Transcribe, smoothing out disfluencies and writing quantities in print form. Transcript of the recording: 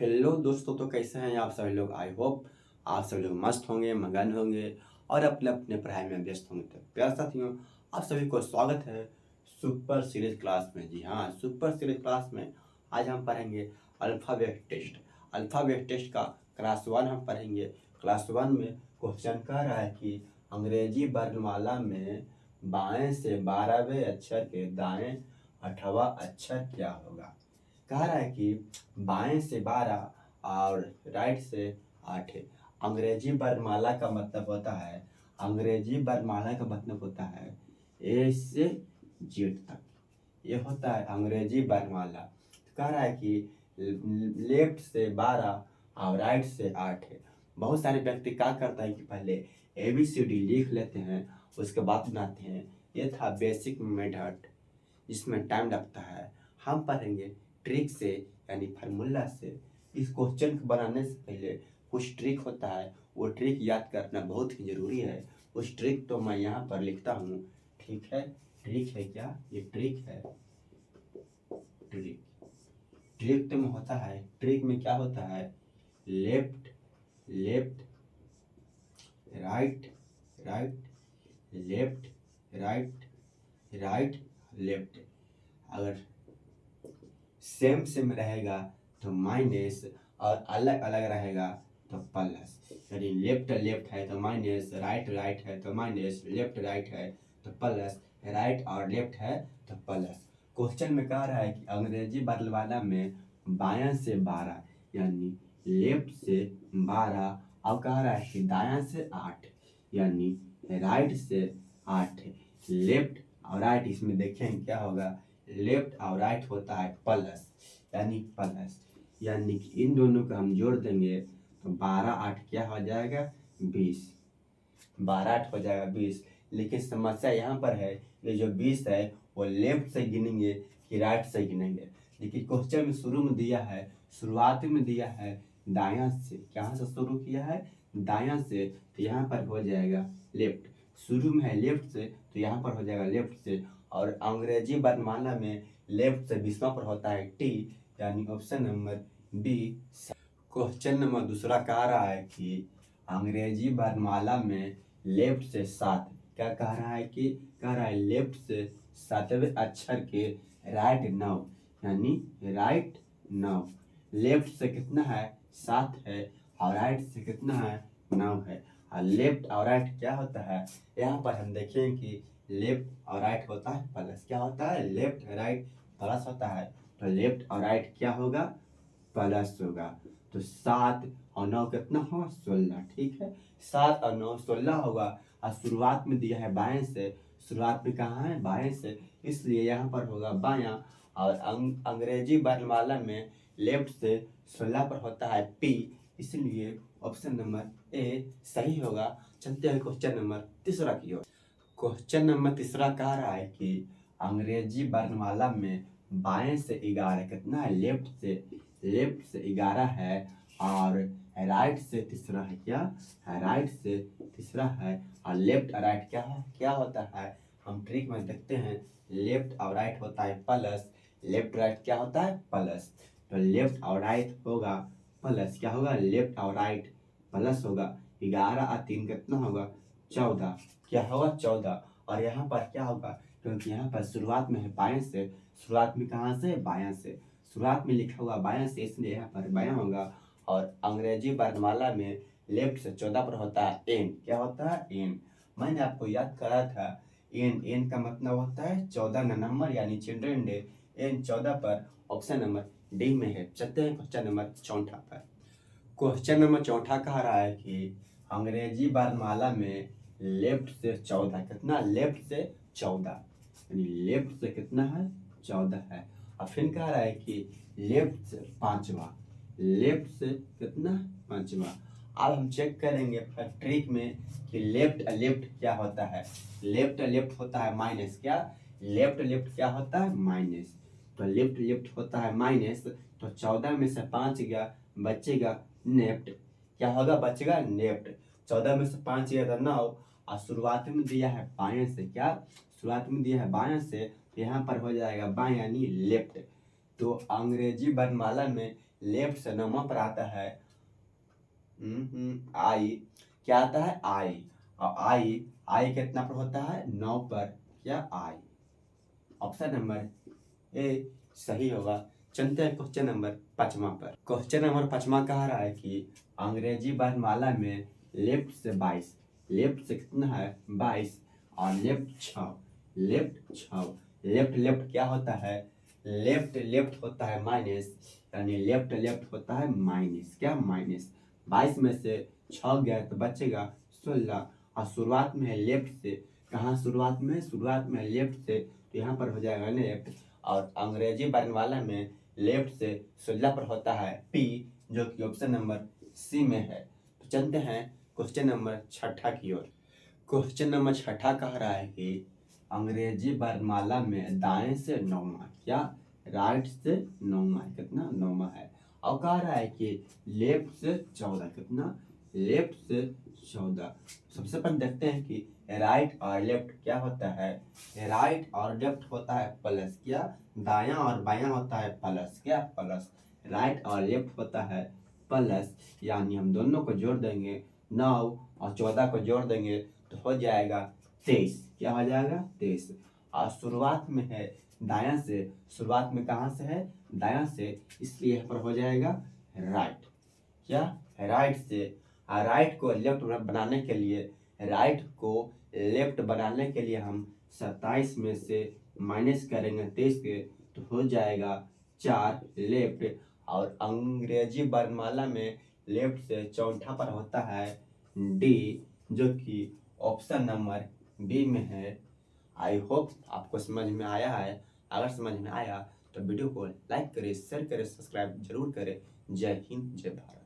Hello दोस्तों, तो कैसे हैं आप सभी लोग। आई होप आप सभी लोग मस्त होंगे, मगन होंगे और अपने अपने पढ़ाई में व्यस्त होंगे। तो प्यार साथियों, आप सभी को स्वागत है सुपर सीरीज क्लास में। जी हाँ, सुपर सीरीज क्लास में आज हम पढ़ेंगे अल्फ़ाबेट टेस्ट। अल्फ़ाबेट टेस्ट का क्लास 1 हम पढ़ेंगे। क्लास 1 में क्वेश्चन कह रहा है कि अंग्रेजी वर्णमाला में बाएं से 12वें अक्षर के दाएं 8वां अक्षर क्या होगा। कह रहा है कि बाएं से 12 और राइट से 8 है। अंग्रेजी वर्णमाला का मतलब होता है, अंग्रेजी वर्णमाला का मतलब होता है ए से जेड तक। ये होता है अंग्रेजी वर्णमाला। तो कह रहा है कि लेफ्ट से 12 और राइट से 8 है। बहुत सारे व्यक्ति क्या करता है कि पहले ABCD लिख लेते हैं, उसके बाद बनाते हैं। ये था बेसिक मेथड, इसमें टाइम लगता है। हम पढ़ेंगे ट्रिक से, यानी फार्मूला से। इस क्वेश्चन को बनाने से पहले कुछ ट्रिक होता है, वो ट्रिक याद करना बहुत ही जरूरी है। उस ट्रिक तो मैं यहाँ पर लिखता हूँ, ठीक है। ट्रिक है क्या, ये ट्रिक है। ट्रिक ट्रिक तो में होता है, ट्रिक में क्या होता है, left left right right, left right right left. अगर सेम सेम रहेगा तो माइनस, और अलग अलग रहेगा तो प्लस। यानी लेफ्ट लेफ्ट है तो माइनस, राइट राइट है तो माइनस, लेफ्ट राइट है तो प्लस, राइट और लेफ्ट है तो प्लस। क्वेश्चन में कह रहा है कि अंग्रेजी वर्णमाला में बायां से 12 यानी लेफ्ट से 12, और कह रहा है कि दायां से 8 यानी राइट से 8। लेफ्ट और राइट इसमें देखें क्या होगा, लेफ्ट और राइट होता है प्लस, यानी प्लस। यानी कि इन दोनों को हम जोड़ देंगे तो 12 8 क्या हो जाएगा, 20। 12 8 हो जाएगा 20। लेकिन समस्या यहाँ पर है, ये जो 20 है वो लेफ्ट से गिनेंगे कि राइट से गिनेंगे। लेकिन क्वेश्चन में शुरू में दिया है, शुरुआत में दिया है दायां से। कहाँ से शुरू किया है, दायां से, तो यहाँ पर हो जाएगा लेफ्ट। शुरू में है लेफ्ट से तो यहाँ पर हो जाएगा लेफ्ट से। और अंग्रेजी वर्णमाला में लेफ्ट से 20वां पर होता है टी, यानी option number B. Question number दूसरा कह रहा है कि अंग्रेजी वर्णमाला में लेफ्ट से 7, क्या कह रहा है कि कह रहा है लेफ्ट से 7वें अक्षर के राइट 9, यानी राइट 9। लेफ्ट से कितना है, 7 है, और राइट से कितना है, 9 है। और लेफ्ट और राइट क्या होता है, यहाँ पर हम देखें कि लेफ्ट और राइट होता है प्लस। क्या होता है, लेफ्ट राइट प्लस होता है। तो लेफ्ट और राइट क्या होगा, प्लस होगा। तो 7 और 9 कितना होगा, 16। ठीक है, 7 और 9 16 होगा। और शुरुआत में दिया है बाएं से, शुरुआत में कहाँ है, बाएं से, इसलिए यहाँ पर होगा बायां। और अंग्रेजी वर्णमाला में लेफ्ट से 16 पर होता है पी, इसलिए ऑप्शन नंबर ए सही होगा। चलते हैं क्वेश्चन नंबर तीसरा की ओर। क्वेश्चन नंबर तीसरा कह रहा है कि अंग्रेजी वर्णमाला में बाएं से 11 कितना है, लेफ्ट से 11 है, और राइट से तीसरा है। क्या है, राइट से तीसरा है। और लेफ्ट और राइट क्या होता है, हम ट्रिक में देखते हैं। लेफ्ट और राइट होता है प्लस, लेफ्ट राइट क्या होता है, प्लस। तो लेफ्ट और राइट होगा प्लस, क्या होगा, लेफ्ट और राइट प्लस होगा। 11 और 3 कितना होगा, 14। क्या होगा, 14। और यहाँ पर क्या होगा, क्योंकि यहाँ पर शुरुआत में है बाएं से, शुरुआत में कहाँ से, बायां से, शुरुआत में लिखा हुआ बायां से, इसलिए यहाँ पर बायां होगा। और अंग्रेजी वर्णमाला में लेफ्ट से 14 पर होता है एन। क्या होता है, एन। मैंने आपको याद कराया था, एन का मतलब होता है 14 नंबर, यानी चिल्ड्रन डे। एन 14 पर ऑप्शन नंबर डी में है। चलते हैं क्वेश्चन नंबर चौथा पर। क्वेश्चन नंबर चौथा कह रहा है कि अंग्रेजी वर्णमाला में लेफ्ट से 14 कितना, लेफ्ट से 14, यानी लेफ्ट से कितना है, 14 है। और फिर कह रहा है कि लेफ्ट से 5वां, लेफ्ट से कितना, 5वां। अब हम चेक करेंगे ट्रिक में कि लेफ्ट क्या होता है। लेफ्ट होता है माइनस। क्या, लेफ्ट क्या होता है, माइनस। तो लेफ्ट होता है माइनस। तो 14 में से 5 गया, बचेगा नेफ्ट। क्या होगा, बचेगा नेफ्ट। 14 में से 5 गया तो 9। और शुरुआत में दिया है बाएं से। क्या, शुरुआत में दिया है बाएं से, तो यहाँ पर हो जाएगा बाएं, यानी लेफ्ट। तो अंग्रेजी वर्णमाला में लेफ्ट से 9वां पर आता है आई, क्या आता है आई, और आई कितना पर होता है 9 पर, क्या आई। ऑप्शन नंबर ए सही होगा। चलते हैं क्वेश्चन नंबर 5वां पर। क्वेश्चन नंबर 5वां कह रहा है कि अंग्रेजी वर्णमाला में लेफ्ट से 22, लेफ्ट से कितना है 22 और लेफ्ट 6, लेफ्ट 6, लेफ्ट लेफ्ट क्या होता है, लेफ्ट लेफ्ट होता है माइनस, यानी लेफ्ट लेफ्ट होता है माइनस, क्या माइनस। 22 में से 6 गया तो बचेगा 16, और शुरुआत में है लेफ्ट से, कहाँ शुरुआत में, शुरुआत में लेफ्ट से, तो यहाँ पर हो जाएगा लेफ्ट, और अंग्रेजी वर्णमाला में लेफ्ट से 16 पर होता है पी, जो कि ऑप्शन नंबर सी में है। तो चलते हैं क्वेश्चन नंबर 6 की ओर। क्वेश्चन नंबर 6 कह रहा है कि अंग्रेजी वर्णमाला में दाएं से 9वां, क्या राइट से 9वां, कितना 9वां है, और कह रहा है कि लेफ्ट से 14, कितना लेफ्ट से 14। सबसे पहले देखते हैं कि राइट और लेफ्ट क्या होता है, राइट और लेफ्ट होता है प्लस, क्या दायां और बायां होता है प्लस, क्या प्लस। राइट और लेफ्ट होता है प्लस, यानी हम दोनों को जोड़ देंगे 9 और 14 को जोड़ देंगे तो हो जाएगा 23, क्या हो जाएगा 23। और शुरुआत में है दायां से, शुरुआत में कहाँ से है दायां से, इसलिए यहाँ पर हो जाएगा राइट, क्या राइट से। और राइट को लेफ्ट बनाने के लिए, राइट को लेफ्ट बनाने के लिए हम 27 में से माइनस करेंगे 23 के, तो हो जाएगा 4 लेफ्ट। और अंग्रेजी वर्णमाला में लेफ्ट से चौथा पर होता है डी, जो कि ऑप्शन नंबर बी में है। आई होप आपको समझ में आया है। अगर समझ में आया तो वीडियो को लाइक करें, शेयर करें, सब्सक्राइब जरूर करें। जय हिंद, जय भारत।